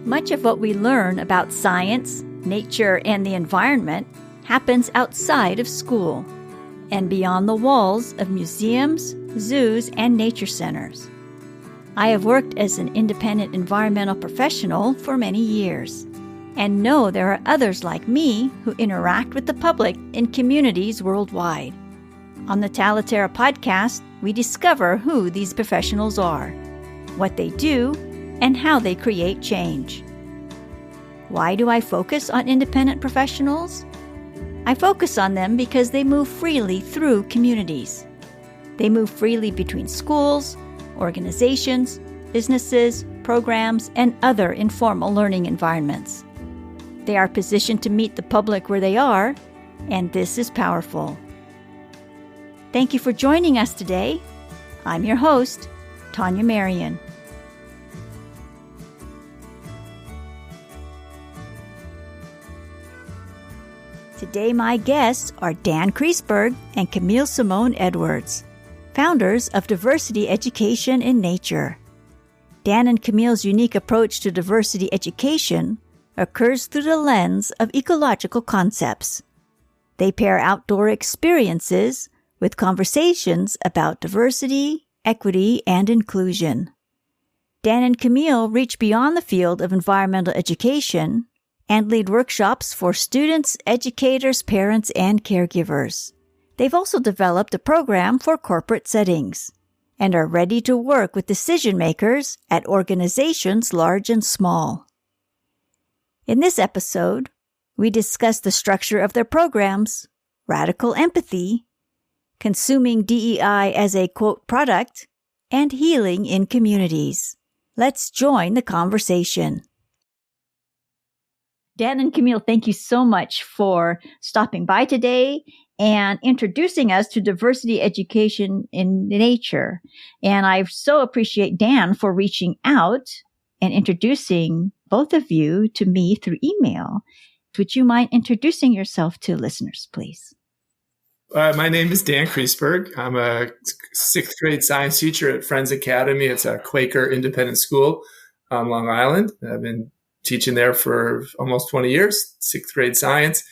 Much of what we learn about science, nature, and the environment happens outside of school and beyond the walls of museums, zoos, and nature centers. I have worked as an independent environmental professional for many years and know there are others like me who interact with the public in communities worldwide. On the Talaterra podcast, we discover who these professionals are, what they do, and how they create change. Why do I focus on independent professionals? I focus on them because they move freely through communities. They move freely between schools, organizations, businesses, programs, and other informal learning environments. They are positioned to meet the public where they are, and this is powerful. Thank you for joining us today. I'm your host, Tanya Marion. Today, my guests are Dan Kriesberg and Camille Simone Edwards, founders of Diversity Education in Nature. Dan and Camille's unique approach to diversity education occurs through the lens of ecological concepts. They pair outdoor experiences with conversations about diversity, equity, and inclusion. Dan and Camille reach beyond the field of environmental education and lead workshops for students, educators, parents, and caregivers. They've also developed a program for corporate settings and are ready to work with decision makers at organizations large and small. In this episode, we discuss the structure of their programs, radical empathy, consuming DEI as a, quote, product, and healing in communities. Let's join the conversation. Dan and Camille, thank you so much for stopping by today and introducing us to diversity education in nature. And I so appreciate Dan for reaching out and introducing both of you to me through email. Would you mind introducing yourself to listeners, please? My name is Dan Kriesberg. I'm a sixth grade science teacher at Friends Academy. It's a Quaker independent school on Long Island. I've been teaching there for almost 20 years, sixth grade science.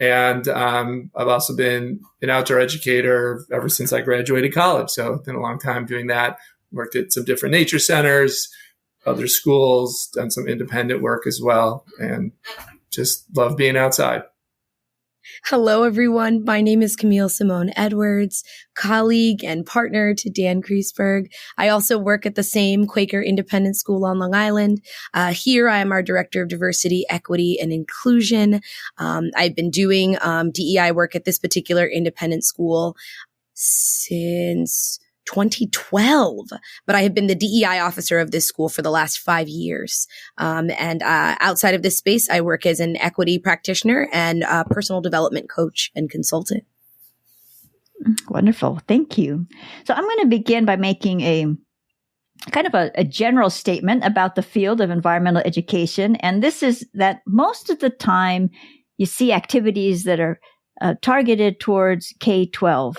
And I've also been an outdoor educator ever since I graduated college. So it's been a long time doing that. Worked at some different nature centers, other schools, done some independent work as well, and just love being outside. Hello, everyone. My name is Camille Simone Edwards, colleague and partner to Dan Kriesberg. I also work at the same Quaker Independent School on Long Island. Here, I am our Director of Diversity, Equity, and Inclusion. I've been doing DEI work at this particular independent school since 2012, but I have been the DEI officer of this school for the last 5 years. And outside of this space, I work as an equity practitioner and personal development coach and consultant. Wonderful. Thank you. So I'm going to begin by making a kind of a general statement about the field of environmental education. And this is that most of the time you see activities that are targeted towards K-12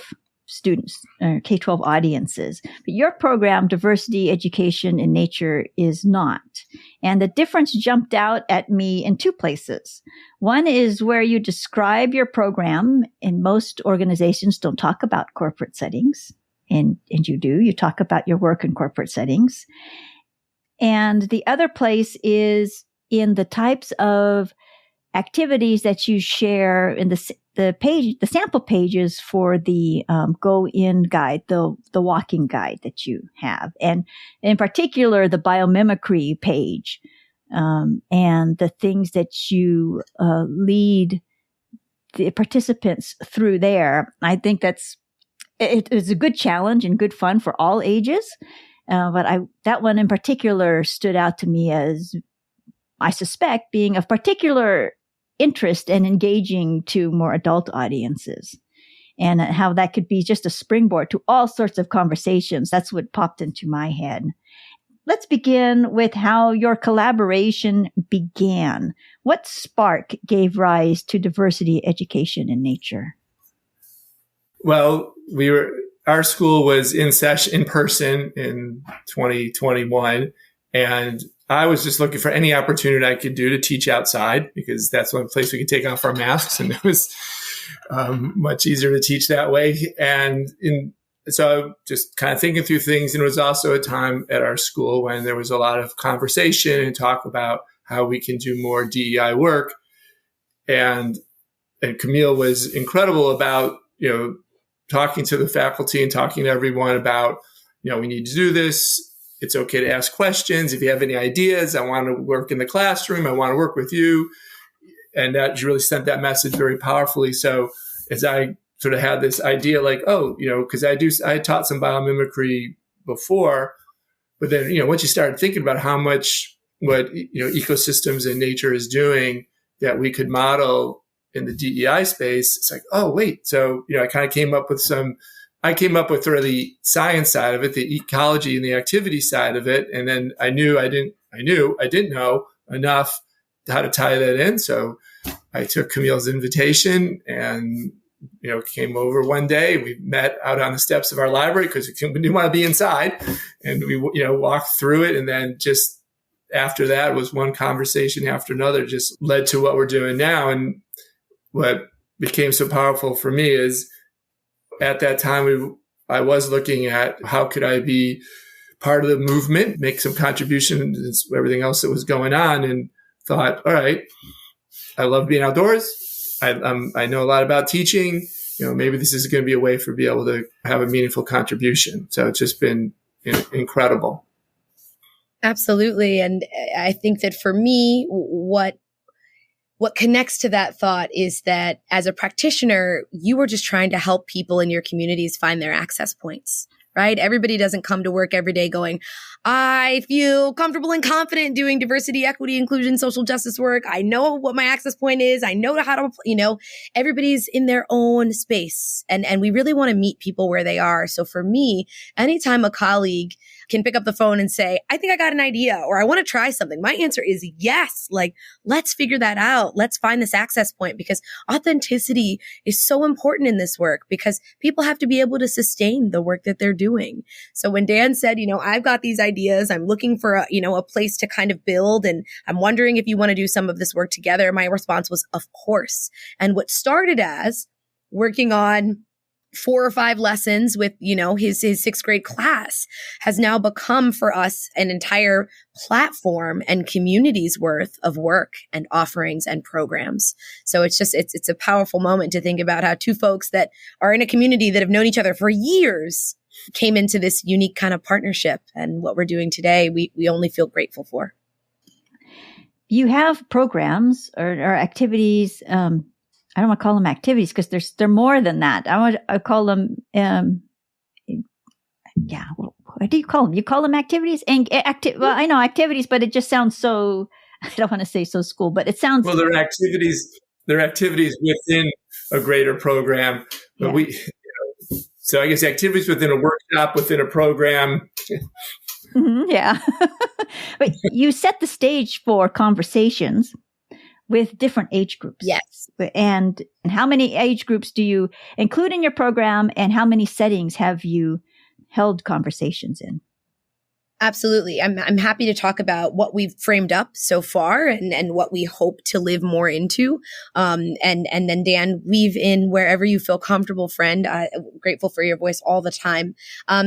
students, K-12 audiences. But your program, Diversity Education in Nature, is not. And the difference jumped out at me in two places. One is where you describe your program, and most organizations don't talk about corporate settings. And you do. You talk about your work in corporate settings. And the other place is in the types of activities that you share in the sample pages for the Go In guide, the walking guide that you have, and in particular the biomimicry page, and the things that you lead the participants through there. I think it is a good challenge and good fun for all ages, but that one in particular stood out to me as, I suspect, being of particular interest and engaging to more adult audiences, and how that could be just a springboard to all sorts of conversations. That's what popped into my head. Let's begin with how your collaboration began. What spark gave rise to Diversity Education in Nature? Well, our school was in session in person in 2021, and I was just looking for any opportunity I could do to teach outside, because that's one place we could take off our masks, and it was much easier to teach that way. So just kind of thinking through things. And it was also a time at our school when there was a lot of conversation and talk about how we can do more DEI work. And Camille was incredible about, talking to the faculty and talking to everyone about, we need to do this. It's okay to ask questions. If you have any ideas, I want to work in the classroom. I want to work with you. And that really sent that message very powerfully. So as I sort of had this idea like, because I taught some biomimicry before, but then, once you started thinking about how much what, ecosystems and nature is doing that we could model in the DEI space, it's like, oh, wait. So, I kind of came up with sort of the science side of it, the ecology and the activity side of it. And then I didn't know enough how to tie that in. So I took Camille's invitation and, came over one day. We met out on the steps of our library because we didn't want to be inside, and we, walked through it. And then just after that was one conversation after another, just led to what we're doing now. And what became so powerful for me is at that time, I was looking at how could I be part of the movement, make some contribution to everything else that was going on, and thought, all right, I love being outdoors. I know a lot about teaching. Maybe this is going to be a way for be able to have a meaningful contribution. So it's just been incredible. Absolutely. And I think that for me, what connects to that thought is that as a practitioner, you were just trying to help people in your communities find their access points, right? Everybody doesn't come to work every day going, I feel comfortable and confident doing diversity, equity, inclusion, social justice work. I know what my access point is. I know how to, everybody's in their own space. And we really want to meet people where they are. So for me, anytime a colleague can pick up the phone and say, I think I got an idea, or I want to try something, my answer is yes. Like, let's figure that out. Let's find this access point, because authenticity is so important in this work, because people have to be able to sustain the work that they're doing. So when Dan said, I've got these ideas, I'm looking for a place to kind of build, and I'm wondering if you want to do some of this work together, my response was, of course. And what started as working on 4 or 5 lessons with, his 6th grade class has now become for us an entire platform and community's worth of work and offerings and programs. So it's a powerful moment to think about how 2 folks that are in a community that have known each other for years came into this unique kind of partnership. And what we're doing today, we only feel grateful for. You have programs or activities, I don't want to call them activities because they're more than that. I call them, what do you call them? You call them activities? Well, I know activities, but it just sounds so, I don't want to say so school, but it sounds. Well, they're activities within a greater program. But so I guess activities within a workshop, within a program. Yeah. But you set the stage for conversations with different age groups. Yes. And how many age groups do you include in your program, and how many settings have you held conversations in? Absolutely. I'm happy to talk about what we've framed up so far and what we hope to live more into. And then Dan, weave in wherever you feel comfortable, friend. Grateful for your voice all the time.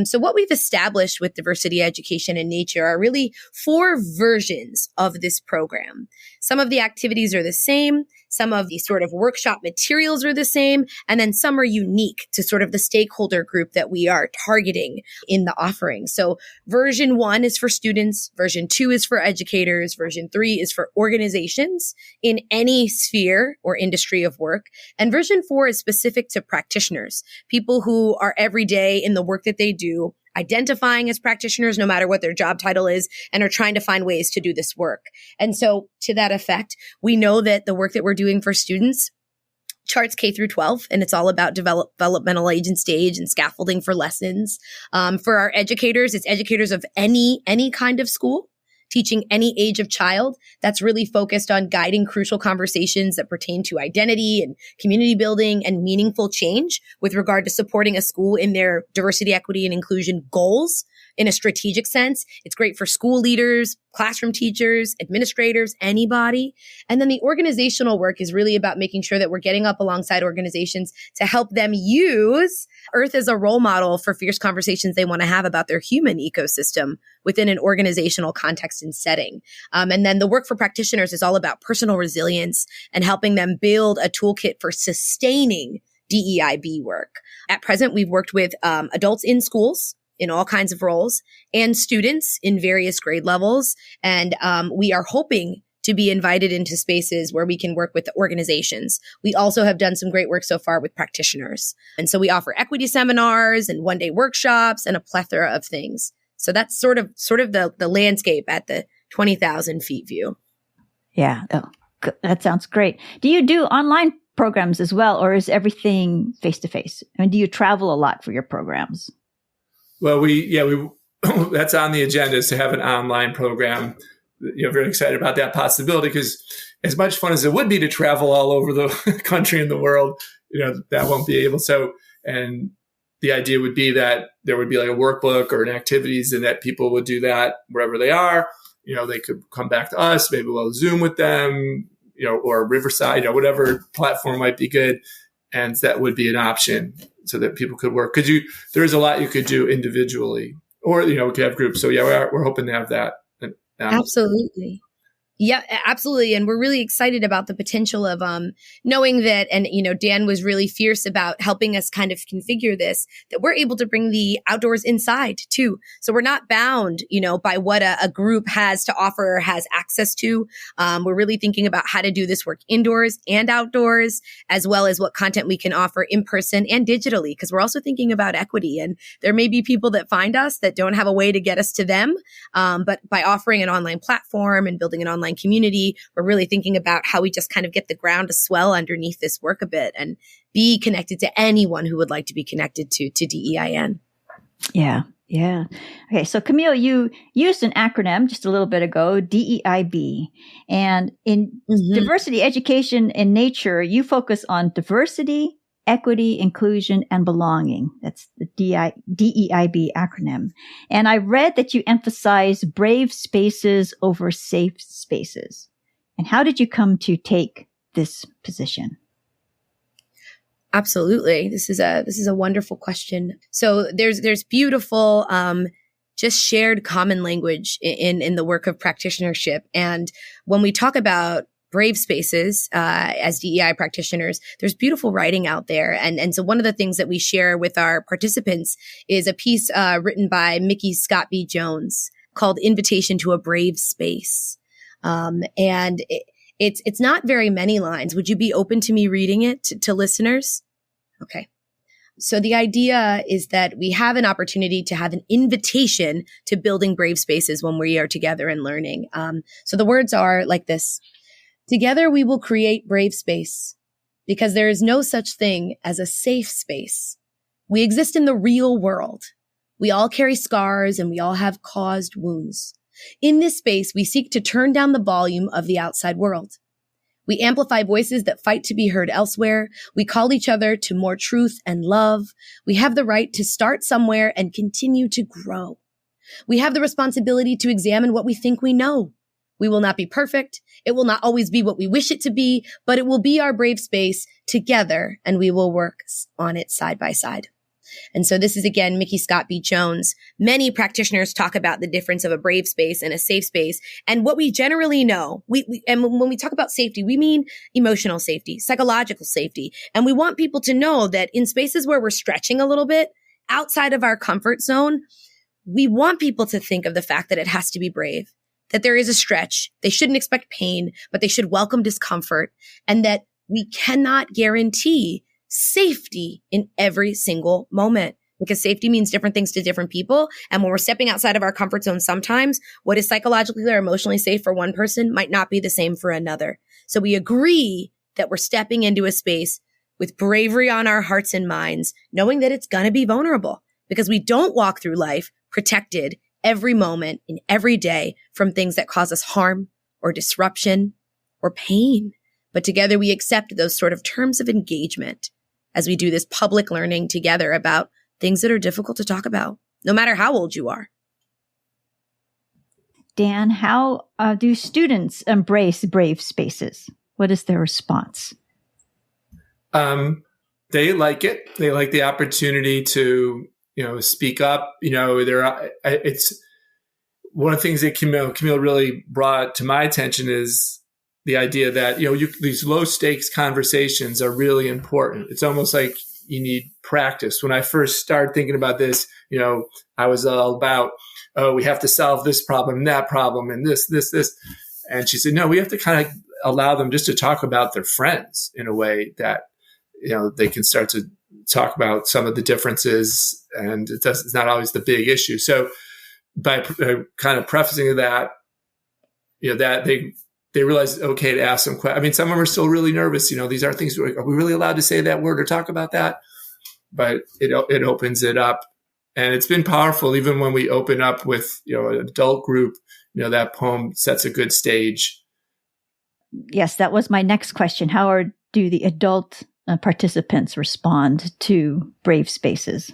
So what we've established with diversity, education, and nature are really 4 versions of this program. Some of the activities are the same. Some of the sort of workshop materials are the same. And then some are unique to sort of the stakeholder group that we are targeting in the offering. So version 1 is for students. Version 2 is for educators. Version 3 is for organizations in any sphere or industry of work. And version 4 is specific to practitioners, people who are every day in the work that they do, identifying as practitioners, no matter what their job title is, and are trying to find ways to do this work. And so to that effect, we know that the work that we're doing for students charts K through 12, and it's all about developmental age and stage and scaffolding for lessons. For our educators, it's educators of any kind of school, teaching any age of child. That's really focused on guiding crucial conversations that pertain to identity and community building and meaningful change with regard to supporting a school in their diversity, equity, and inclusion goals. in a strategic sense. It's great for school leaders, classroom teachers, administrators, anybody. And then the organizational work is really about making sure that we're getting up alongside organizations to help them use Earth as a role model for fierce conversations they want to have about their human ecosystem within an organizational context and setting. And then the work for practitioners is all about personal resilience and helping them build a toolkit for sustaining DEIB work. At present, we've worked with adults in schools in all kinds of roles and students in various grade levels. And we are hoping to be invited into spaces where we can work with organizations. We also have done some great work so far with practitioners. And so we offer equity seminars and one-day workshops and a plethora of things. So that's sort of the landscape at the 20,000 feet view. Yeah. Oh, that sounds great. Do you do online programs as well, or is everything face-to-face? I mean, do you travel a lot for your programs? Well, we that's on the agenda, is to have an online program. Very excited about that possibility, because as much fun as it would be to travel all over the country and the world, that won't be able. So, and the idea would be that there would be like a workbook or an activities, and that people would do that wherever they are. They could come back to us, maybe we'll Zoom with them, or Riverside, whatever platform might be good. And that would be an option so that people could work. There's a lot you could do individually, or, we could have groups. So yeah, we're hoping to have that. Absolutely. Yeah, absolutely. And we're really excited about the potential of knowing that, and Dan was really fierce about helping us kind of configure this, that we're able to bring the outdoors inside too. So we're not bound, by what a group has to offer or has access to. We're really thinking about how to do this work indoors and outdoors, as well as what content we can offer in person and digitally, because we're also thinking about equity. And there may be people that find us that don't have a way to get us to them. But by offering an online platform and building an online community, we're really thinking about how we just kind of get the ground to swell underneath this work a bit and be connected to anyone who would like to be connected to DEIN. Yeah. Yeah. Okay. So Camille, you used an acronym just a little bit ago, DEIB. And in diversity, education, and nature, you focus on diversity, equity, inclusion, and belonging. That's the DEIB acronym. And I read that you emphasize brave spaces over safe spaces. And how did you come to take this position? Absolutely. This is a wonderful question. So there's beautiful, just shared common language in the work of practitionership. And when we talk about brave spaces, as DEI practitioners, there's beautiful writing out there. And so one of the things that we share with our participants is a piece, written by Mickey Scott B. Jones called Invitation to a Brave Space. And it's not very many lines. Would you be open to me reading it to listeners? Okay. So the idea is that we have an opportunity to have an invitation to building brave spaces when we are together and learning. So the words are like this. Together we will create brave space because there is no such thing as a safe space. We exist in the real world. We all carry scars and we all have caused wounds. In this space, we seek to turn down the volume of the outside world. We amplify voices that fight to be heard elsewhere. We call each other to more truth and love. We have the right to start somewhere and continue to grow. We have the responsibility to examine what we think we know. We will not be perfect. It will not always be what we wish it to be, but it will be our brave space together, and we will work on it side by side. And so this is, again, Mickey Scott B. Jones. Many practitioners talk about the difference of a brave space and a safe space. And what we generally know, and when we talk about safety, we mean emotional safety, psychological safety. And we want people to know that in spaces where we're stretching a little bit outside of our comfort zone, we want people to think of the fact that it has to be brave, that there is a stretch. They shouldn't expect pain, but they should welcome discomfort, and that we cannot guarantee safety in every single moment, because safety means different things to different people. And when we're stepping outside of our comfort zone, sometimes what is psychologically or emotionally safe for one person might not be the same for another. So we agree that we're stepping into a space with bravery on our hearts and minds, knowing that it's going to be vulnerable, because we don't walk through life protected every moment in every day from things that cause us harm or disruption or pain. But together we accept those sort of terms of engagement as we do this public learning together about things that are difficult to talk about, no matter how old you are. Dan, how do students embrace brave spaces? What is their response? They like it. They like the opportunity to, speak up. It's one of the things that Camille really brought to my attention is the idea that, these low stakes conversations are really important. It's almost like you need practice. When I first started thinking about this, I was all about, we have to solve this problem and that problem and this. And she said, no, we have to kind of allow them just to talk about their friends in a way that, they can start to talk about some of the differences, and it's not always the big issue. So by kind of prefacing that, that they realize, okay, to ask some questions. I mean, some of them are still really nervous. These are things, are we really allowed to say that word or talk about that? But it opens it up. And it's been powerful, even when we open up with, an adult group, that poem sets a good stage. Yes, that was my next question. How do the adult participants respond to brave spaces?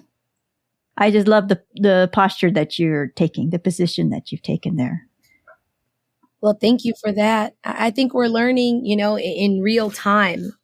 I just love the posture that you're taking, the position that you've taken there. Well, thank you for that. I think we're learning, in real time,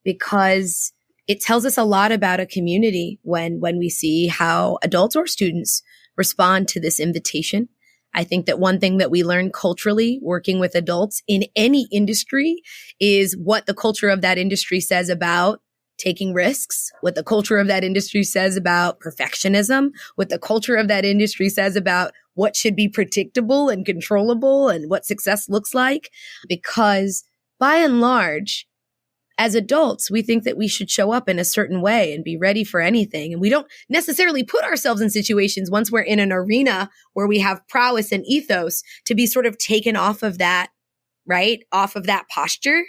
because it tells us a lot about a community when we see how adults or students respond to this invitation. I think that one thing that we learn culturally working with adults in any industry is what the culture of that industry says about taking risks, what the culture of that industry says about perfectionism, what the culture of that industry says about what should be predictable and controllable and what success looks like. Because by and large, as adults, we think that we should show up in a certain way and be ready for anything. And we don't necessarily put ourselves in situations once we're in an arena where we have prowess and ethos to be sort of taken off of that, right? Off of that posture.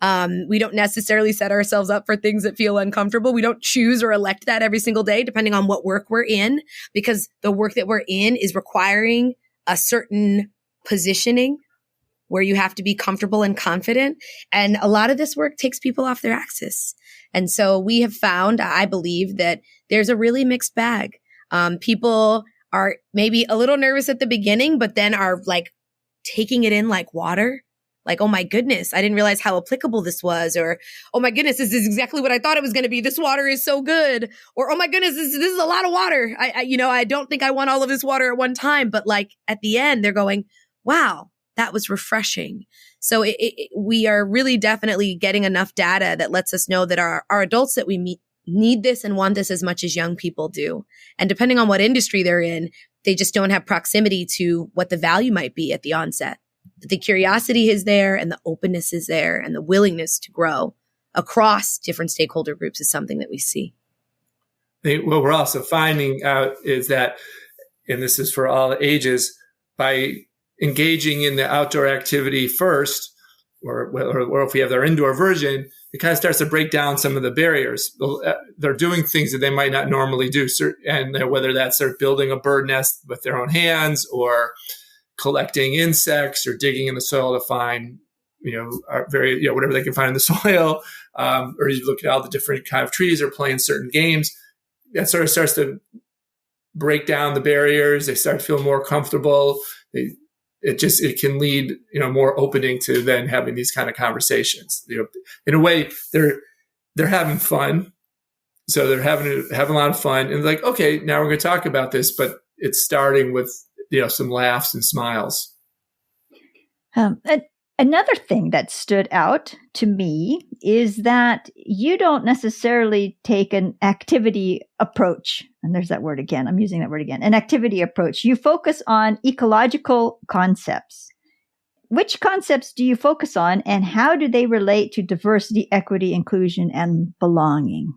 We don't necessarily set ourselves up for things that feel uncomfortable. We don't choose or elect that every single day, depending on what work we're in, because the work that we're in is requiring a certain positioning where you have to be comfortable and confident. And a lot of this work takes people off their axis. And so we have found, I believe, that there's a really mixed bag. People are maybe a little nervous at the beginning, but then are like taking it in like water. Like, oh my goodness, I didn't realize how applicable this was. Or, oh my goodness, this is exactly what I thought it was going to be. This water is so good. Or, oh my goodness, this is a lot of water. I don't think I want all of this water at one time. But like at the end, they're going, wow, that was refreshing. So we are really definitely getting enough data that lets us know that our adults that we meet need this and want this as much as young people do. And depending on what industry they're in, they just don't have proximity to what the value might be at the onset. But the curiosity is there and the openness is there and the willingness to grow across different stakeholder groups is something that we see. What we're also finding out is that, and this is for all ages, by engaging in the outdoor activity first, or if we have their indoor version, it kind of starts to break down some of the barriers. They're doing things that they might not normally do. And whether that's they're building a bird nest with their own hands or collecting insects or digging in the soil to find, whatever they can find in the soil, or you look at all the different kind of trees or playing certain games, that sort of starts to break down the barriers. They start to feel more comfortable. It can lead, more opening to then having these kind of conversations. In a way, they're having fun. So they're having a lot of fun. And like, okay, now we're going to talk about this, but it's starting with, some laughs and smiles. Another thing that stood out to me is that you don't necessarily take an activity approach. And there's that word again. I'm using that word again. An activity approach. You focus on ecological concepts. Which concepts do you focus on, and how do they relate to diversity, equity, inclusion, and belonging?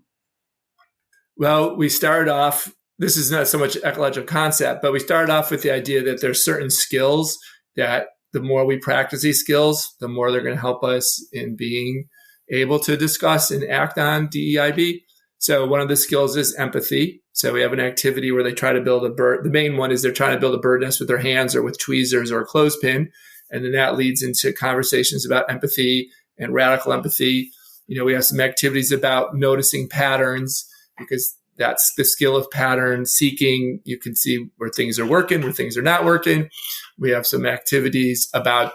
Well, we started off, this is not so much ecological concept, but we started off with the idea that there's certain skills that the more we practice these skills, the more they're going to help us in being able to discuss and act on DEIB. So one of the skills is empathy. So we have an activity where they try to build a bird. The main one is they're trying to build a bird nest with their hands or with tweezers or a clothespin. And then that leads into conversations about empathy and radical empathy. We have some activities about noticing patterns, because that's the skill of pattern seeking. You can see where things are working, where things are not working. We have some activities about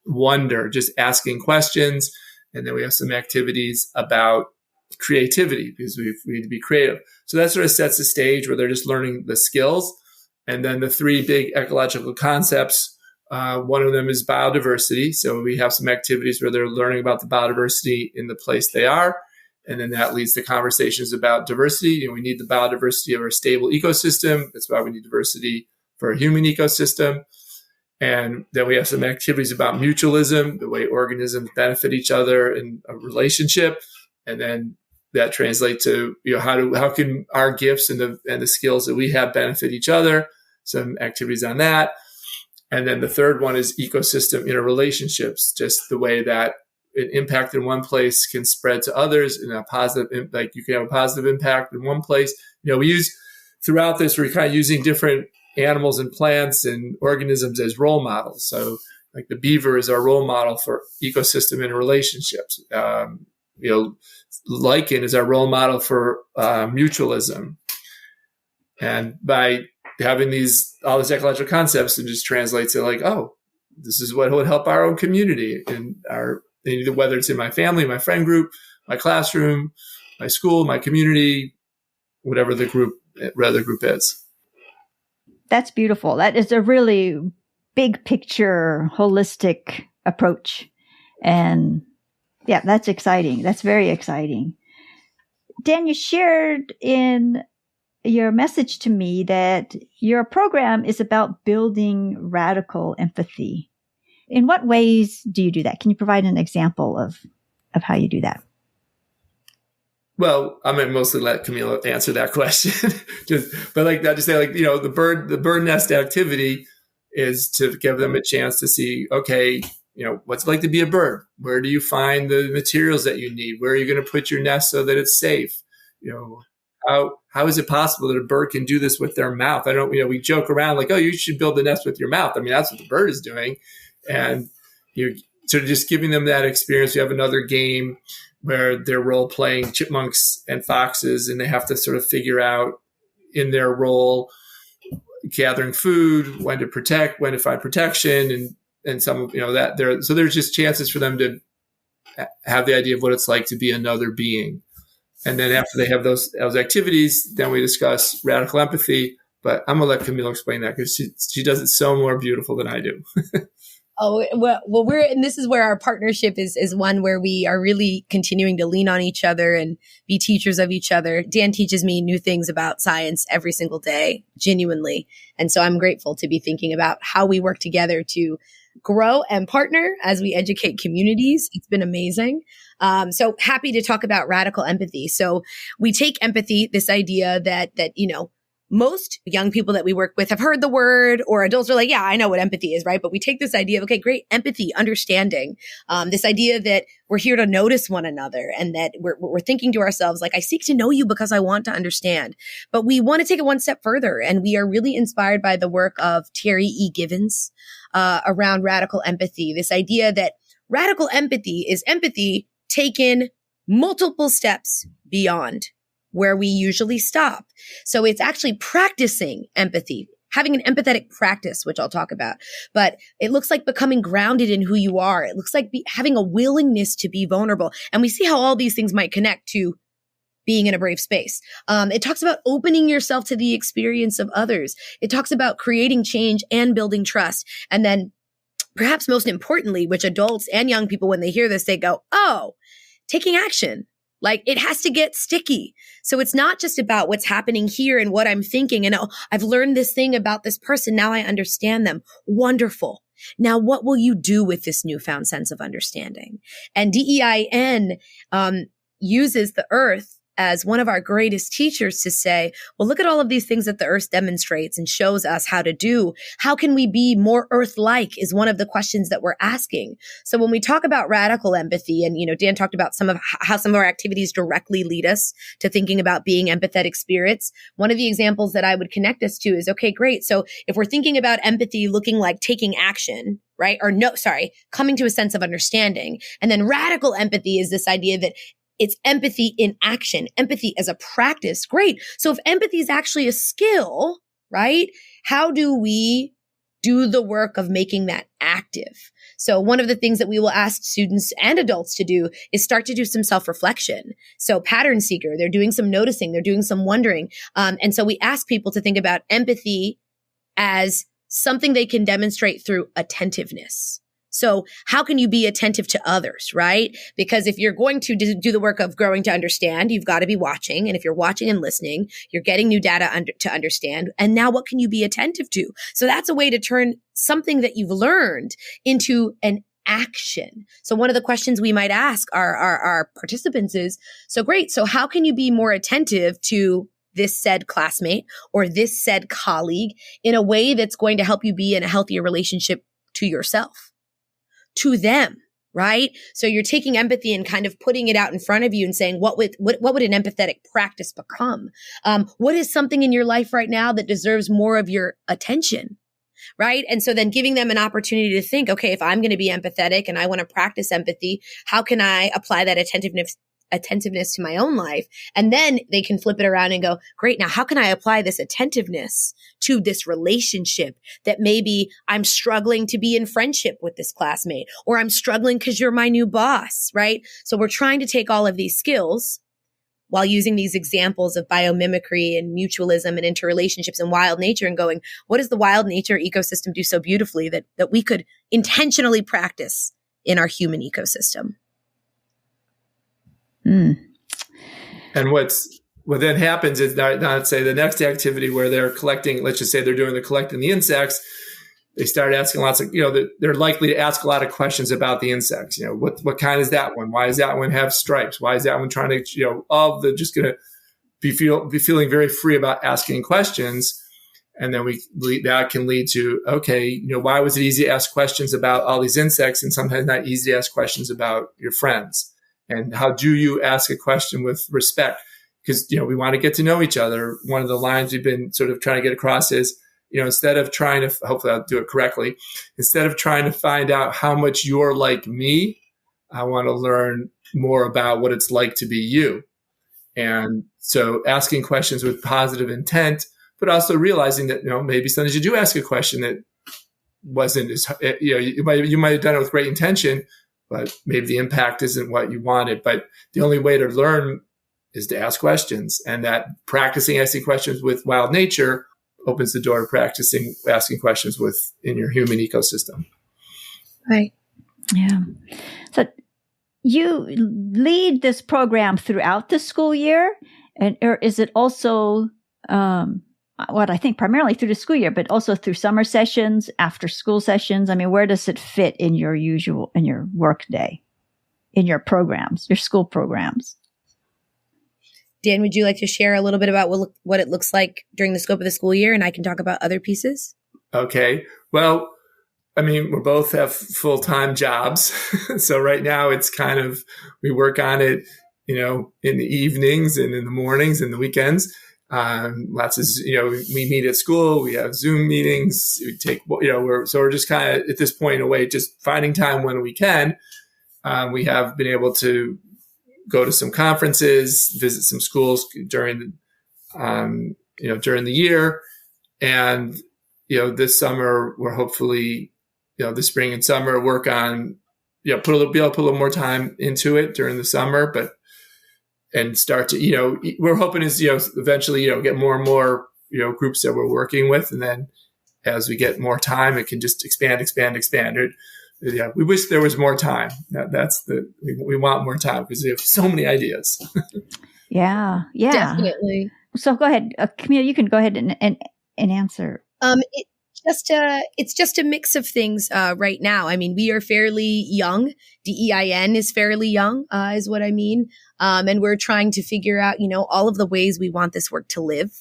wonder, just asking questions. And then we have some activities about creativity, because we need to be creative. So that sort of sets the stage where they're just learning the skills. And then the three big ecological concepts, one of them is biodiversity. So we have some activities where they're learning about the biodiversity in the place they are. And then that leads to conversations about diversity. We need the biodiversity of our stable ecosystem. That's why we need diversity for a human ecosystem. And then we have some activities about mutualism, the way organisms benefit each other in a relationship. And then that translates to, how can our gifts and the skills that we have benefit each other? Some activities on that. And then the third one is ecosystem interrelationships, just the way that an impact in one place can spread to others in a positive, like you can have a positive impact in one place. We use throughout this, we're kind of using different animals and plants and organisms as role models. So like the beaver is our role model for ecosystem interrelationships. Lichen is our role model for mutualism. And by having all these ecological concepts, it just translates to like, oh, this is what would help our own community and whether it's in my family, my friend group, my classroom, my school, my community, whatever the group is. That's beautiful. That is a really big picture, holistic approach. And yeah, that's exciting. That's very exciting. Dan, you shared in your message to me that your program is about building radical empathy. In what ways do you do that? Can you provide an example of how you do that? Well, I'm going to mostly let Camille answer that question. The bird nest activity is to give them a chance to see, okay, what's it like to be a bird? Where do you find the materials that you need? Where are you going to put your nest so that it's safe? How is it possible that a bird can do this with their mouth? We joke around like, oh, you should build the nest with your mouth. I mean, that's what the bird is doing. And you're sort of just giving them that experience. We have another game where they're role playing chipmunks and foxes, and they have to sort of figure out in their role, gathering food, when to protect, when to find protection, and some, so there's just chances for them to have the idea of what it's like to be another being. And then after they have those activities, then we discuss radical empathy. But I'm going to let Camille explain that because she does it so more beautiful than I do. Oh, well, and this is where our partnership is one where we are really continuing to lean on each other and be teachers of each other. Dan teaches me new things about science every single day, genuinely. And so I'm grateful to be thinking about how we work together to grow and partner as we educate communities. It's been amazing. So happy to talk about radical empathy. So we take empathy, this idea that most young people that we work with have heard the word, or adults are like, yeah, I know what empathy is, right? But we take this idea of, okay, great, empathy, understanding, this idea that we're here to notice one another and that we're thinking to ourselves, like, I seek to know you because I want to understand. But we want to take it one step further. And we are really inspired by the work of Terry E. Givens around radical empathy, this idea that radical empathy is empathy taken multiple steps beyond where we usually stop. So it's actually practicing empathy, having an empathetic practice, which I'll talk about. But it looks like becoming grounded in who you are. It looks like having a willingness to be vulnerable. And we see how all these things might connect to being in a brave space. It talks about opening yourself to the experience of others. It talks about creating change and building trust. And then perhaps most importantly, which adults and young people, when they hear this, they go, oh, taking action. Like, it has to get sticky. So it's not just about what's happening here and what I'm thinking. And I've learned this thing about this person. Now I understand them. Wonderful. Now, what will you do with this newfound sense of understanding? And DEIN uses the earth as one of our greatest teachers to say, well, look at all of these things that the earth demonstrates and shows us how to do. How can we be more earth-like is one of the questions that we're asking. So when we talk about radical empathy, and, Dan talked about how some of our activities directly lead us to thinking about being empathetic spirits. One of the examples that I would connect us to is, okay, great. So if we're thinking about empathy looking like taking action, right? Coming to a sense of understanding. And then radical empathy is this idea that It's empathy in action, empathy as a practice. Great. So if empathy is actually a skill, right? How do we do the work of making that active? So one of the things that we will ask students and adults to do is start to do some self-reflection. So pattern seeker, they're doing some noticing, they're doing some wondering. And so we ask people to think about empathy as something they can demonstrate through attentiveness. So how can you be attentive to others, right? Because if you're going to do the work of growing to understand, you've got to be watching. And if you're watching and listening, you're getting new data to understand. And now what can you be attentive to? So that's a way to turn something that you've learned into an action. So one of the questions we might ask our participants is, so great. So how can you be more attentive to this said classmate or this said colleague in a way that's going to help you be in a healthier relationship to yourself, to them, right? So you're taking empathy and kind of putting it out in front of you and saying, what would an empathetic practice become? What is something in your life right now that deserves more of your attention, right? And so then giving them an opportunity to think, okay, if I'm going to be empathetic and I want to practice empathy, how can I apply that attentiveness to my own life? And then they can flip it around and go, great, now how can I apply this attentiveness to this relationship that maybe I'm struggling to be in friendship with this classmate, or I'm struggling because you're my new boss, right? So we're trying to take all of these skills while using these examples of biomimicry and mutualism and interrelationships and wild nature and going, what does the wild nature ecosystem do so beautifully that we could intentionally practice in our human ecosystem? And what then happens is not say the next activity where they're collecting, let's just say they're doing the collecting the insects, they start asking lots of, they're likely to ask a lot of questions about the insects. What kind is that one? Why does that one have stripes? Why is that one trying to, all the just going to be feeling very free about asking questions. And then that can lead to, okay, why was it easy to ask questions about all these insects and sometimes not easy to ask questions about your friends? And how do you ask a question with respect? Because, we want to get to know each other. One of the lines we've been sort of trying to get across is, instead of trying to, hopefully I'll do it correctly, instead of trying to find out how much you're like me, I want to learn more about what it's like to be you. And so asking questions with positive intent, but also realizing that, maybe sometimes you do ask a question that wasn't as, you might have done it with great intention, but maybe the impact isn't what you wanted. But the only way to learn is to ask questions, and that practicing asking questions with wild nature opens the door to practicing asking questions in your human ecosystem. Right. Yeah. So you lead this program throughout the school year, or is it also I think primarily through the school year, but also through summer sessions, after school sessions? I mean, where does it fit in your work day, in your programs, your school programs? Dan, would you like to share a little bit about what it looks like during the scope of the school year? And I can talk about other pieces. Okay. Well, I mean, we both have full-time jobs. So right now it's kind of, we work on it, in the evenings and in the mornings and the weekends. Lots of, we meet at school, we have Zoom meetings, we take, we're just kind of at this point in a way, just finding time when we can. We have been able to go to some conferences, visit some schools during the year. And, this summer we're hopefully, the spring and summer work on, be able to put a little more time into it during the summer, and start to, we're hoping is, eventually, get more and more, groups that we're working with. And then as we get more time, it can just expand. We wish there was more time. We want more time because we have so many ideas. Yeah. Definitely. So go ahead, Camille, you can go ahead and answer. It's just a mix of things right now. I mean, we are fairly young. DEIN is fairly young, is what I mean. And we're trying to figure out, all of the ways we want this work to live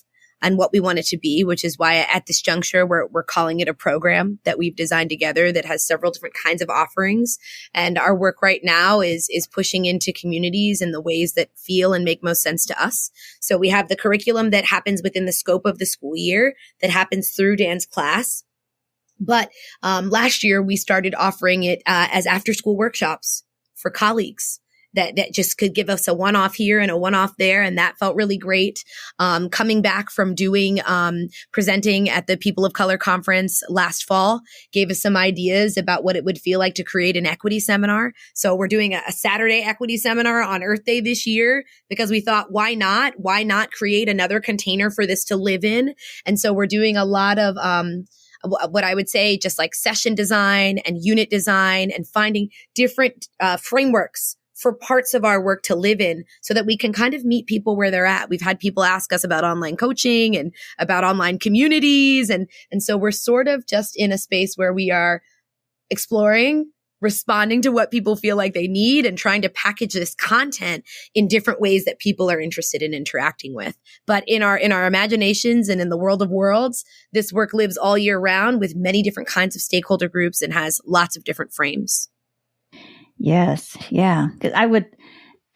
and what we want it to be, which is why at this juncture, we're calling it a program that we've designed together that has several different kinds of offerings. And our work right now is pushing into communities in the ways that feel and make most sense to us. So we have the curriculum that happens within the scope of the school year that happens through Dan's class. But last year, we started offering it as after-school workshops for colleagues. that just could give us a one-off here and a one-off there. And that felt really great. Coming back from doing, presenting at the People of Color Conference last fall gave us some ideas about what it would feel like to create an equity seminar. So we're doing a Saturday equity seminar on Earth Day this year because we thought, why not? Why not create another container for this to live in? And so we're doing a lot of, what I would say, just like session design and unit design and finding different frameworks for parts of our work to live in so that we can kind of meet people where they're at. We've had people ask us about online coaching and about online communities. And so we're sort of just in a space where we are exploring, responding to what people feel like they need and trying to package this content in different ways that people are interested in interacting with. But in our imaginations and in the world of worlds, this work lives all year round with many different kinds of stakeholder groups and has lots of different frames. Yes. Yeah. Because I would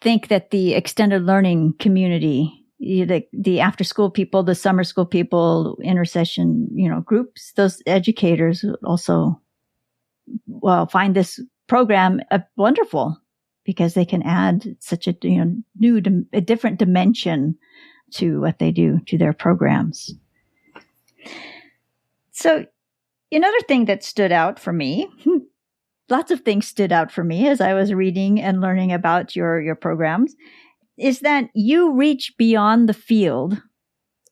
think that the extended learning community, the after school people, the summer school people, intersession, groups, those educators also, find this program wonderful because they can add such a, a different dimension to what they do to their programs. So another thing that stood out for me, lots of things stood out for me as I was reading and learning about your programs, is that you reach beyond the field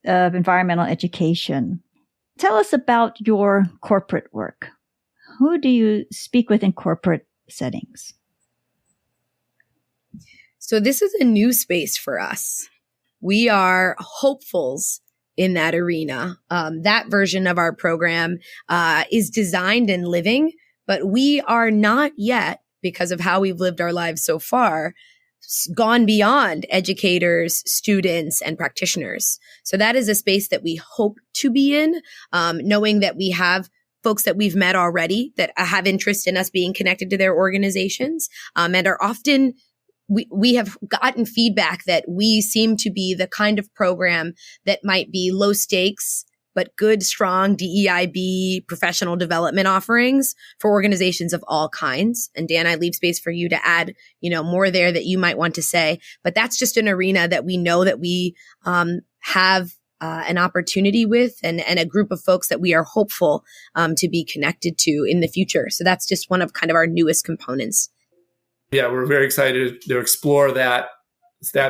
of environmental education. Tell us about your corporate work. Who do you speak with in corporate settings? So this is a new space for us. We are hopefuls in that arena. That version of our program is designed and living, but we are not yet, because of how we've lived our lives so far, gone beyond educators, students, and practitioners. So that is a space that we hope to be in, knowing that we have folks that we've met already that have interest in us being connected to their organizations, and are often, we have gotten feedback that we seem to be the kind of program that might be low stakes, but good, strong DEIB professional development offerings for organizations of all kinds. And Dan, I leave space for you to add, more there that you might want to say, but that's just an arena that we know that we have an opportunity with and a group of folks that we are hopeful to be connected to in the future. So that's just one of kind of our newest components. Yeah, we're very excited to explore that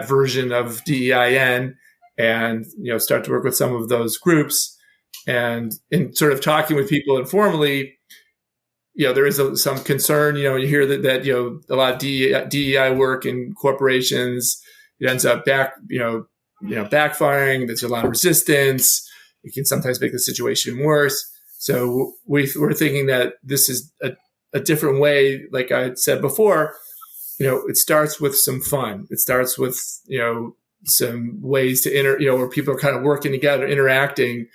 version of DEIN and, start to work with some of those groups. And in sort of talking with people informally, there is some concern, you hear that a lot of DEI work in corporations, it ends up backfiring. There's a lot of resistance. It can sometimes make the situation worse. So we're thinking that this is a different way. Like I said before, it starts with some fun. It starts with, some ways to where people are kind of working together, interacting,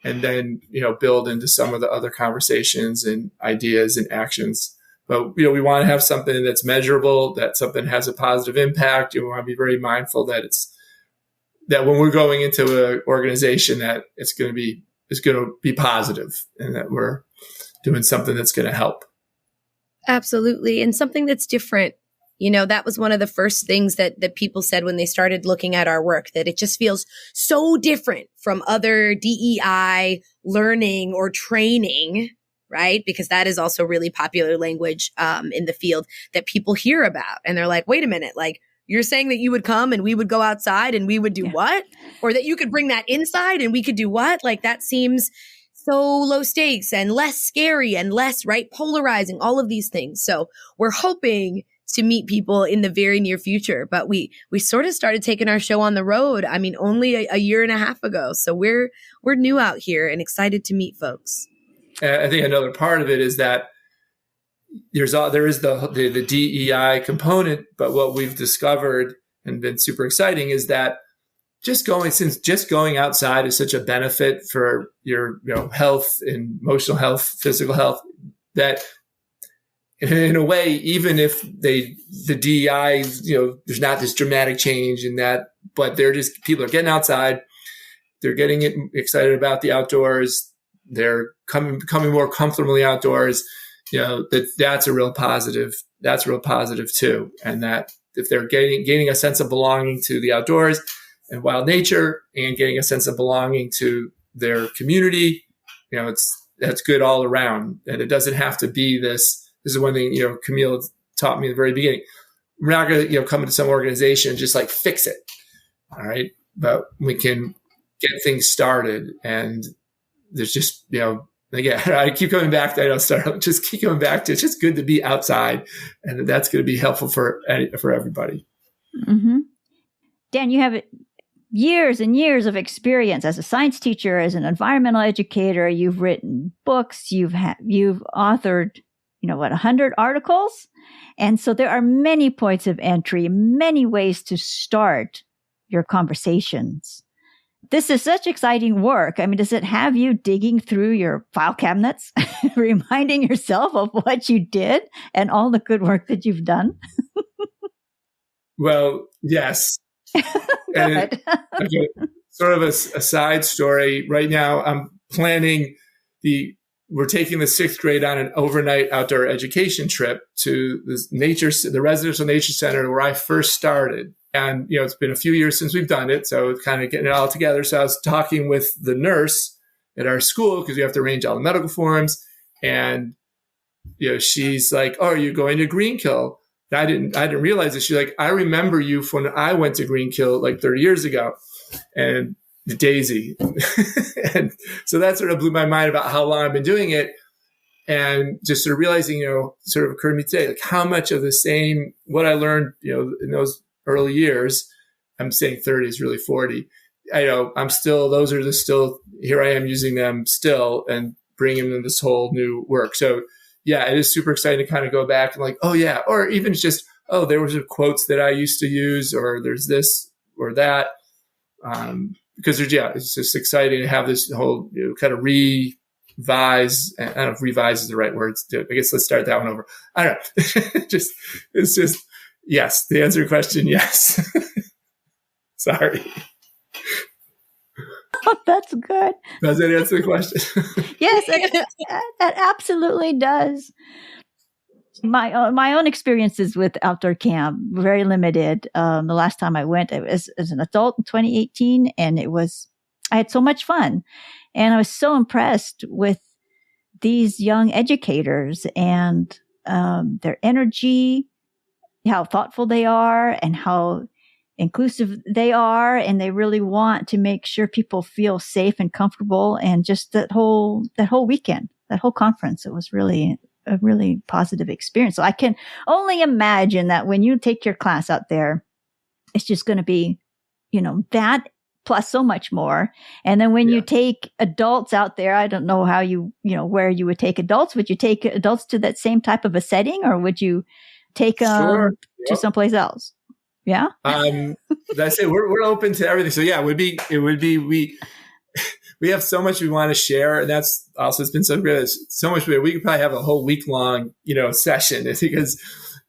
and then, build into some of the other conversations and ideas and actions. But, we want to have something that's measurable, that something has a positive impact. We want to be very mindful that that when we're going into an organization that it's going to be positive and that we're doing something that's going to help. Absolutely. And something that's different. That was one of the first things that people said when they started looking at our work, that it just feels so different from other DEI learning or training, right? Because that is also really popular language in the field that people hear about. And they're like, wait a minute, like, you're saying that you would come and we would go outside and we would do what? Or that you could bring that inside and we could do what? Like, that seems so low stakes and less scary and less, right, polarizing, all of these things. So we're hoping to meet people in the very near future. But we sort of started taking our show on the road, only a year and a half ago. So we're new out here and excited to meet folks. I think another part of it is that there is the DEI component, but what we've discovered and been super exciting is that just going outside is such a benefit for your health and emotional health, physical health, that in a way, even if the DEI, there's not this dramatic change in that, but people are getting outside, they're getting excited about the outdoors, they're coming more comfortably outdoors. That's a real positive. That's real positive too. And that if they're gaining a sense of belonging to the outdoors and wild nature and getting a sense of belonging to their community, that's good all around. And it doesn't have to be this. This is one thing, Camille taught me at the very beginning. We're not going to, come into some organization and just like fix it. All right. But we can get things started. And there's just, again, I keep coming back to, just keep coming back to, it's just good to be outside. And that's going to be helpful for everybody. Mm-hmm. Dan, you have years and years of experience as a science teacher, as an environmental educator. You've written books. You've authored, 100 articles. And so there are many points of entry, many ways to start your conversations. This is such exciting work. I mean, does it have you digging through your file cabinets, reminding yourself of what you did and all the good work that you've done? Well, yes. And okay, sort of a side story. Right now, I'm planning we're taking the 6th grade on an overnight outdoor education trip to the Residential Nature Center where I first started. And, it's been a few years since we've done it. So it's kind of getting it all together. So I was talking with the nurse at our school because we have to arrange all the medical forms. And, she's like, "Oh, are you going to Greenkill?" I didn't realize it. She's like, "I remember you from when I went to Greenkill like 30 years ago." And the Daisy. And so that sort of blew my mind about how long I've been doing it. And just sort of realizing, sort of occurred to me today, like how much of the same, what I learned, in those early years, I'm saying 30 is really 40. I'm still, here I am using them still and bringing them this whole new work. So yeah, it is super exciting to kind of go back and like, oh yeah, or even just, oh, there was quotes that I used to use, or there's this or that. Because it's just exciting to have this whole kind of revise. I don't know if revise is the right word. I guess let's start that one over. I don't know. It's just, yes. The answer to your question, yes. Sorry. Oh, that's good. Does that answer the question? Yes, that absolutely does. My own experiences with outdoor camp were very limited. The last time I went, it was as an adult in 2018, and I had so much fun, and I was so impressed with these young educators and their energy, how thoughtful they are, and how inclusive they are, and they really want to make sure people feel safe and comfortable. And just that whole weekend, that whole conference, it was really a really positive experience. So I can only imagine that when you take your class out there, it's just going to be, that plus so much more. And then when you take adults out there, I don't know how where you would take adults. Would you take adults to that same type of a setting, or would you take them to someplace else? Yeah. That's it. We're open to everything. So yeah, it would be, we have so much we want to share, and that's also, it's been so good. So much we could probably have a whole week long, session, because,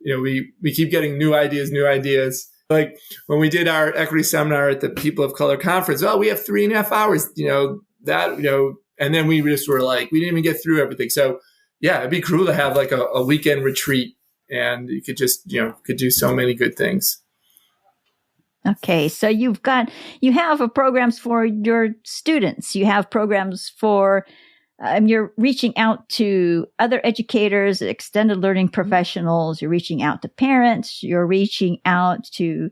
we keep getting new ideas. Like when we did our equity seminar at the People of Color conference, we have 3.5 hours, and then we just were like, we didn't even get through everything. So yeah, it'd be cool to have like a weekend retreat, and you could just, could do so many good things. Okay, so you have programs for your students. You have programs for, you're reaching out to other educators, extended learning professionals. You're reaching out to parents. You're reaching out to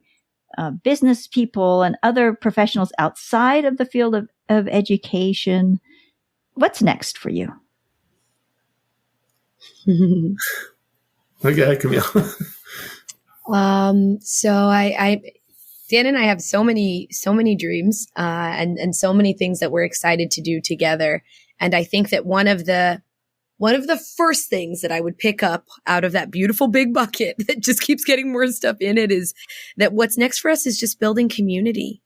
business people and other professionals outside of the field of education. What's next for you? Okay, Camille. So Dan and I have so many dreams, and so many things that we're excited to do together. And I think that one of the first things that I would pick up out of that beautiful big bucket that just keeps getting more stuff in it is that what's next for us is just building community.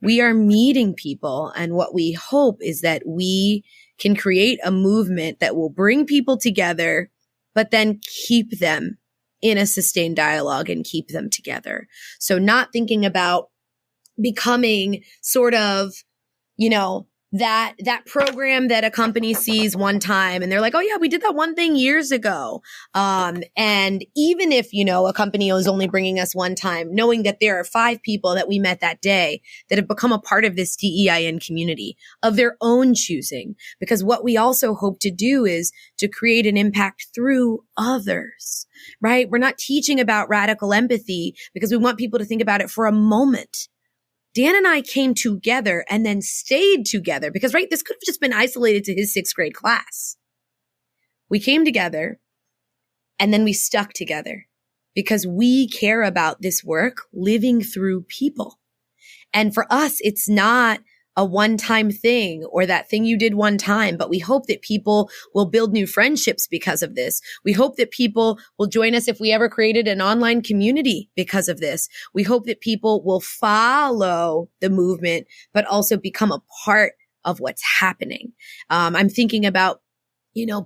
We are meeting people, and what we hope is that we can create a movement that will bring people together, but then keep them in a sustained dialogue and keep them together. So not thinking about becoming sort of, that program that a company sees one time and they're like, oh yeah, we did that one thing years ago. And even if, a company is only bringing us one time, knowing that there are 5 people that we met that day that have become a part of this DEIN community of their own choosing. Because what we also hope to do is to create an impact through others, right? We're not teaching about radical empathy because we want people to think about it for a moment. Dan and I came together and then stayed together because, right, this could have just been isolated to his 6th grade class. We came together and then we stuck together because we care about this work living through people. And for us, it's not a one-time thing or that thing you did one time, but we hope that people will build new friendships because of this. We hope that people will join us if we ever created an online community because of this. We hope that people will follow the movement, but also become a part of what's happening. I'm thinking about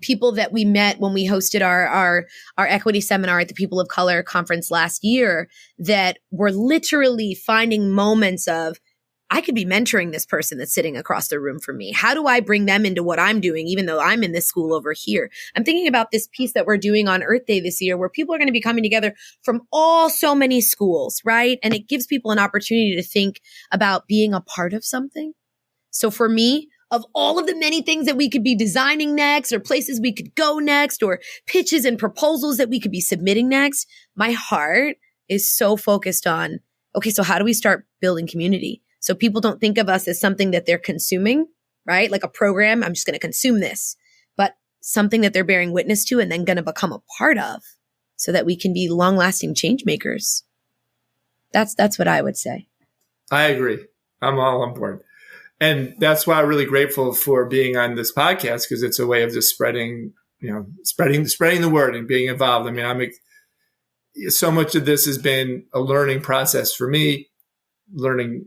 people that we met when we hosted our equity seminar at the People of Color conference last year that were literally finding moments of, I could be mentoring this person that's sitting across the room from me. How do I bring them into what I'm doing, even though I'm in this school over here? I'm thinking about this piece that we're doing on Earth Day this year, where people are going to be coming together from so many schools, right? And it gives people an opportunity to think about being a part of something. So for me, of all of the many things that we could be designing next, or places we could go next, or pitches and proposals that we could be submitting next, my heart is so focused on, okay, so how do we start building community? So people don't think of us as something that they're consuming, right? Like a program, I'm just going to consume this, but something that they're bearing witness to and then going to become a part of so that we can be long-lasting change makers. That's what I would say. I agree. I'm all on board. And that's why I'm really grateful for being on this podcast, because it's a way of just spreading the word and being involved. I mean, so much of this has been a learning process for me, learning,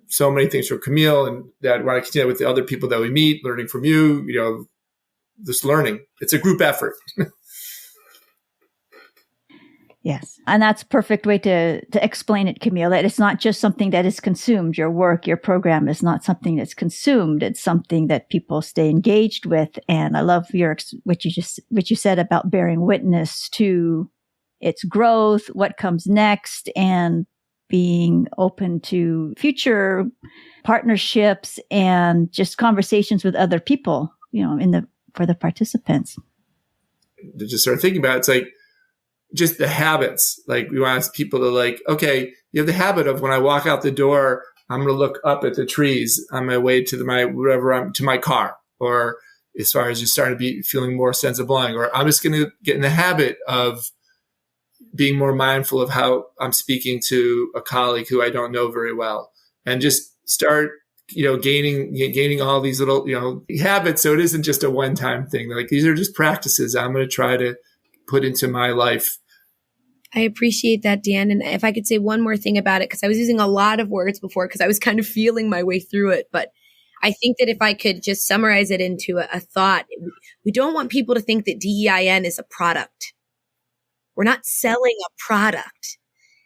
so many things from Camille, and that when I continue with the other people that we meet, learning from you, just learning. It's a group effort. Yes. And that's a perfect way to explain it, Camille, that it's not just something that is consumed. Your work, your program is not something that's consumed. It's something that people stay engaged with. And I love what you said about bearing witness to its growth, what comes next, and being open to future partnerships and just conversations with other people, for the participants. To just start thinking about it, it's like just the habits. Like we want people to okay, you have the habit of when I walk out the door, I'm going to look up at the trees on my way to my car, or as far as just starting to be feeling more sense of belonging, or I'm just going to get in the habit of being more mindful of how I'm speaking to a colleague who I don't know very well, and just start, gaining all these little, habits. So it isn't just a one-time thing. Like these are just practices I'm going to try to put into my life. I appreciate that, Dan. And if I could say one more thing about it, because I was using a lot of words before because I was kind of feeling my way through it. But I think that if I could just summarize it into a thought, we don't want people to think that DEIN is a product. We're not selling a product.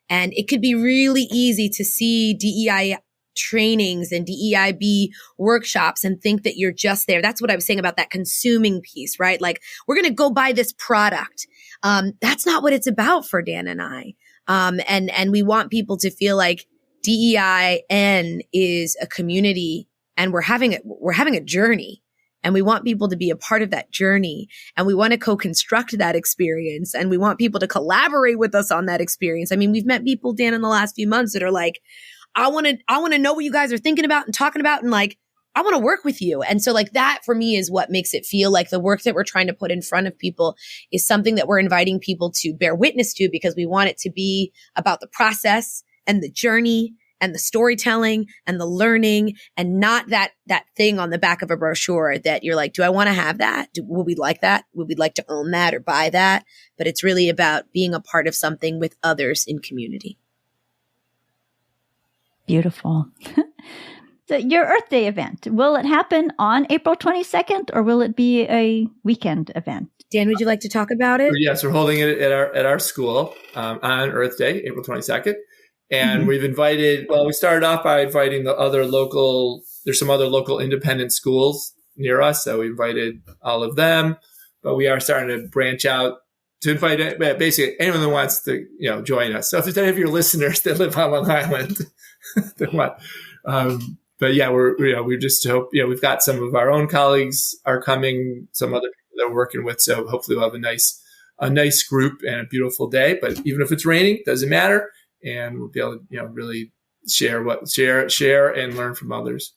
And it could be really easy to see DEI trainings and DEIB workshops and think that you're just there. That's what I was saying about that consuming piece, right? Like, we're going to go buy this product. That's not what it's about for Dan and I. And we want people to feel like DEIN is a community, and we're having a journey. And we want people to be a part of that journey, and we want to co-construct that experience, and we want people to collaborate with us on that experience. I mean, we've met people, Dan, in the last few months that are like, I want to know what you guys are thinking about and talking about, and I want to work with you. And so that for me is what makes it feel like the work that we're trying to put in front of people is something that we're inviting people to bear witness to, because we want it to be about the process and the journey and the storytelling and the learning, and not that thing on the back of a brochure that you're like, do I want to have that? Would we like that? Would we like to own that or buy that? But it's really about being a part of something with others in community. Beautiful. So your Earth Day event, will it happen on April 22nd, or will it be a weekend event? Dan, would you like to talk about it? Yes, we're holding it at our school on Earth Day, April 22nd. And we started off by inviting the other local there's some other local independent schools near us, so we invited all of them. But we are starting to branch out to invite basically anyone that wants to, join us. So if there's any of your listeners that live on Long Island, then what? But yeah, we just hope, we've got some of our own colleagues are coming, some other people that we're working with. So hopefully we'll have a nice group and a beautiful day. But even if it's raining, doesn't matter, and we'll be able to, really share and learn from others.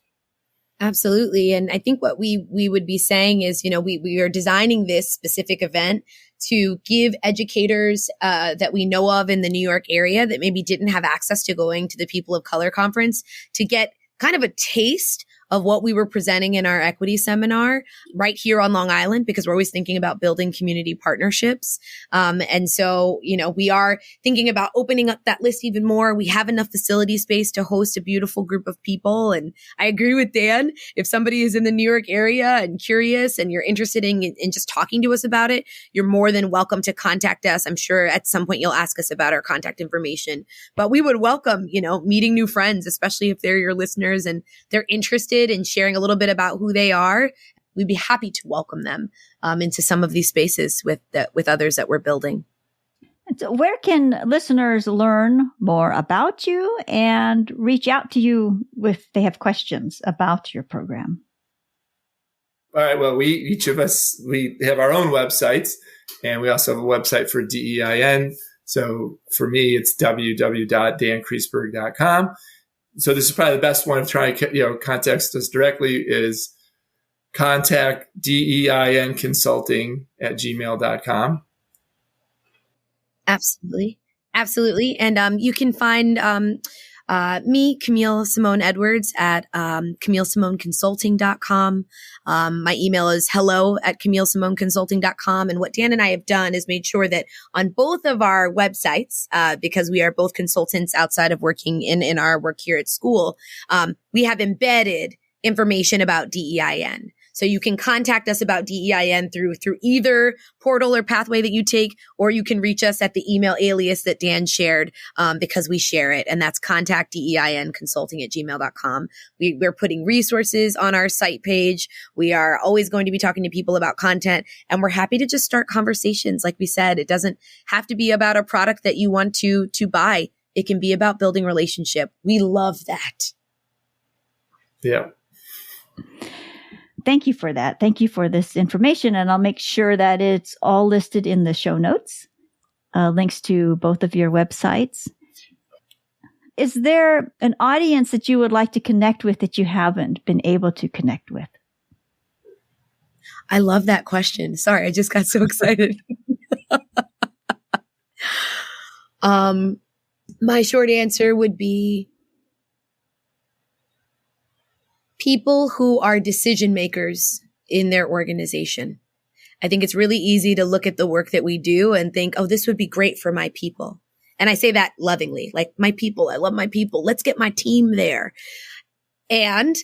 Absolutely. And I think what we would be saying is, we are designing this specific event to give educators that we know of in the New York area that maybe didn't have access to going to the People of Color conference to get kind of a taste of what we were presenting in our equity seminar right here on Long Island, because we're always thinking about building community partnerships. And so, we are thinking about opening up that list even more. We have enough facility space to host a beautiful group of people. And I agree with Dan. If somebody is in the New York area and curious and you're interested in just talking to us about it, you're more than welcome to contact us. I'm sure at some point you'll ask us about our contact information, but we would welcome, meeting new friends, especially if they're your listeners and they're interested in sharing a little bit about who they are. We'd be happy to welcome them into some of these spaces with others that we're building. And so where can listeners learn more about you and reach out to you if they have questions about your program? All right. Well, each of us have our own websites, and we also have a website for DEIN. So for me, it's www.dankriesberg.com. So this is probably the best one of trying to, contact us directly is contact DEINconsulting@gmail.com. Absolutely. Absolutely. And you can find me, Camille Simone Edwards, at CamilleSimoneConsulting.com. My email is hello@CamilleSimoneConsulting.com. And what Dan and I have done is made sure that on both of our websites, because we are both consultants outside of working in our work here at school, we have embedded information about DEIN. So you can contact us about DEIN through either portal or pathway that you take, or you can reach us at the email alias that Dan shared, because we share it. And that's contact DEINconsulting@gmail.com. We're putting resources on our site page. We are always going to be talking to people about content, and we're happy to just start conversations. Like we said, it doesn't have to be about a product that you want to buy. It can be about building relationship. We love that. Yeah. Thank you for that. Thank you for this information. And I'll make sure that it's all listed in the show notes, links to both of your websites. Is there an audience that you would like to connect with that you haven't been able to connect with? I love that question. Sorry, I just got so excited. My short answer would be people who are decision makers in their organization. I think it's really easy to look at the work that we do and think, oh, this would be great for my people. And I say that lovingly, like my people, I love my people. Let's get my team there. And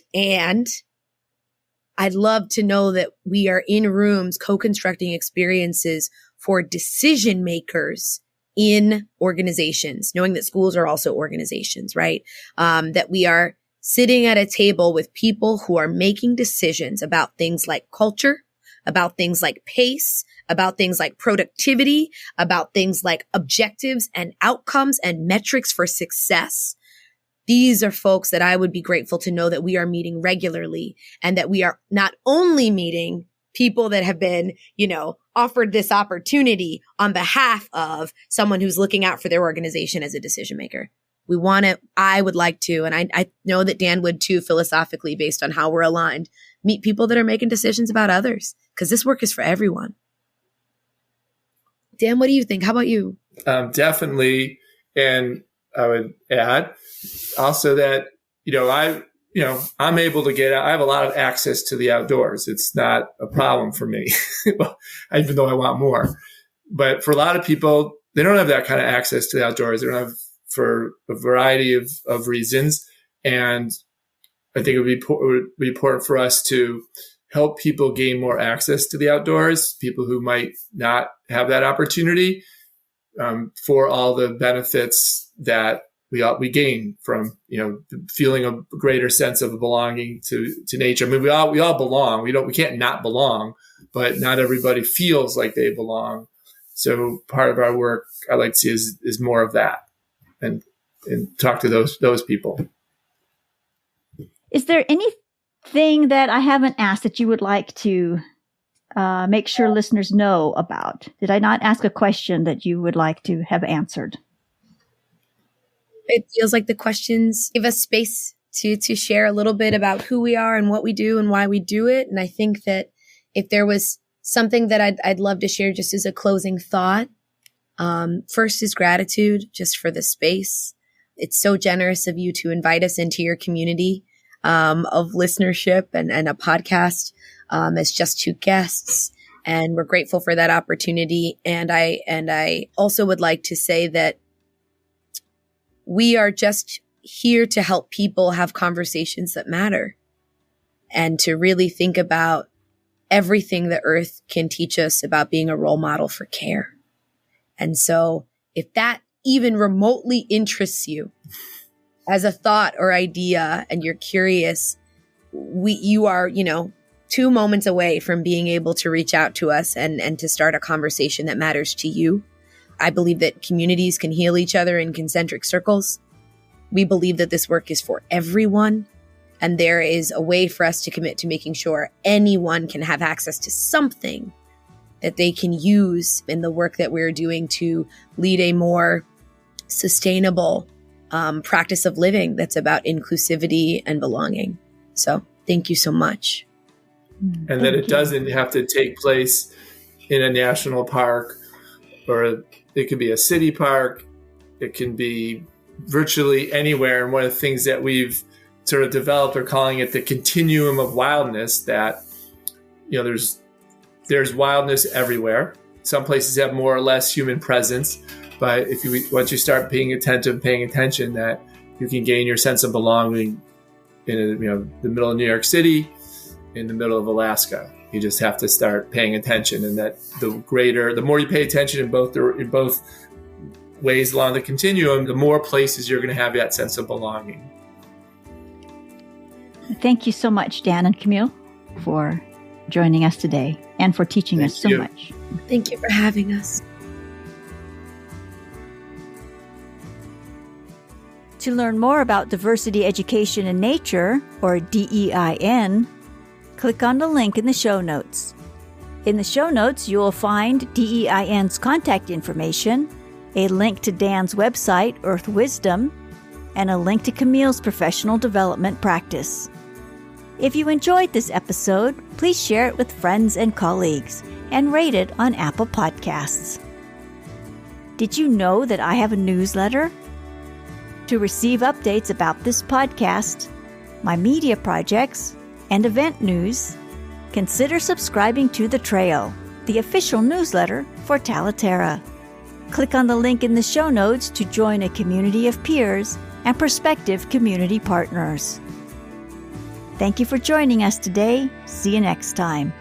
I'd love to know that we are in rooms co-constructing experiences for decision makers in organizations, knowing that schools are also organizations, right? That we are sitting at a table with people who are making decisions about things like culture, about things like pace, about things like productivity, about things like objectives and outcomes and metrics for success. These are folks that I would be grateful to know that we are meeting regularly, and that we are not only meeting people that have been, offered this opportunity on behalf of someone who's looking out for their organization as a decision maker. We want to, I would like to, and I know that Dan would too, philosophically, based on how we're aligned, meet people that are making decisions about others, because this work is for everyone. Dan, what do you think? How about you? Definitely. And I would add also that, I'm able to get out. I have a lot of access to the outdoors. It's not a problem for me, even though I want more. But for a lot of people, they don't have that kind of access to the outdoors. They don't have, for a variety of reasons. And I think it would be important for us to help people gain more access to the outdoors, people who might not have that opportunity, for all the benefits that we gain from, feeling a greater sense of belonging to nature. I mean, we all belong. We can't not belong, but not everybody feels like they belong. So part of our work I like to see is more of that, and talk to those people. Is there anything that I haven't asked that you would like to make sure listeners know about? Did I not ask a question that you would like to have answered? It feels like the questions give us space to share a little bit about who we are and what we do and why we do it. And I think that if there was something that I'd love to share just as a closing thought, first is gratitude just for the space. It's so generous of you to invite us into your community of listenership and a podcast as just two guests. And we're grateful for that opportunity. And I also would like to say that we are just here to help people have conversations that matter and to really think about everything the earth can teach us about being a role model for care. And so if that even remotely interests you as a thought or idea and you're curious, you are, 2 moments away from being able to reach out to us and to start a conversation that matters to you. I believe that communities can heal each other in concentric circles. We believe that this work is for everyone, and there is a way for us to commit to making sure anyone can have access to something that they can use in the work that we're doing to lead a more sustainable practice of living that's about inclusivity and belonging. So thank you so much. And that it doesn't have to take place in a national park, or it could be a city park. It can be virtually anywhere. And one of the things that we've sort of developed, are calling it the continuum of wildness, that, there's wildness everywhere. Some places have more or less human presence, but once you start paying attention, that you can gain your sense of belonging in the middle of New York City, in the middle of Alaska. You just have to start paying attention, and that the more you pay attention in both ways along the continuum, the more places you're going to have that sense of belonging. Thank you so much, Dan and Camille, for joining us today and for teaching us so much. Thank you for having us. To learn more about diversity education in nature, or DEIN, click on the link in the show notes. In the show notes, you will find DEIN's contact information, a link to Dan's website, Earth Wisdom, and a link to Camille's professional development practice. If you enjoyed this episode, please share it with friends and colleagues and rate it on Apple Podcasts. Did you know that I have a newsletter? To receive updates about this podcast, my media projects, and event news, consider subscribing to The Trail, the official newsletter for Talaterra. Click on the link in the show notes to join a community of peers and prospective community partners. Thank you for joining us today. See you next time.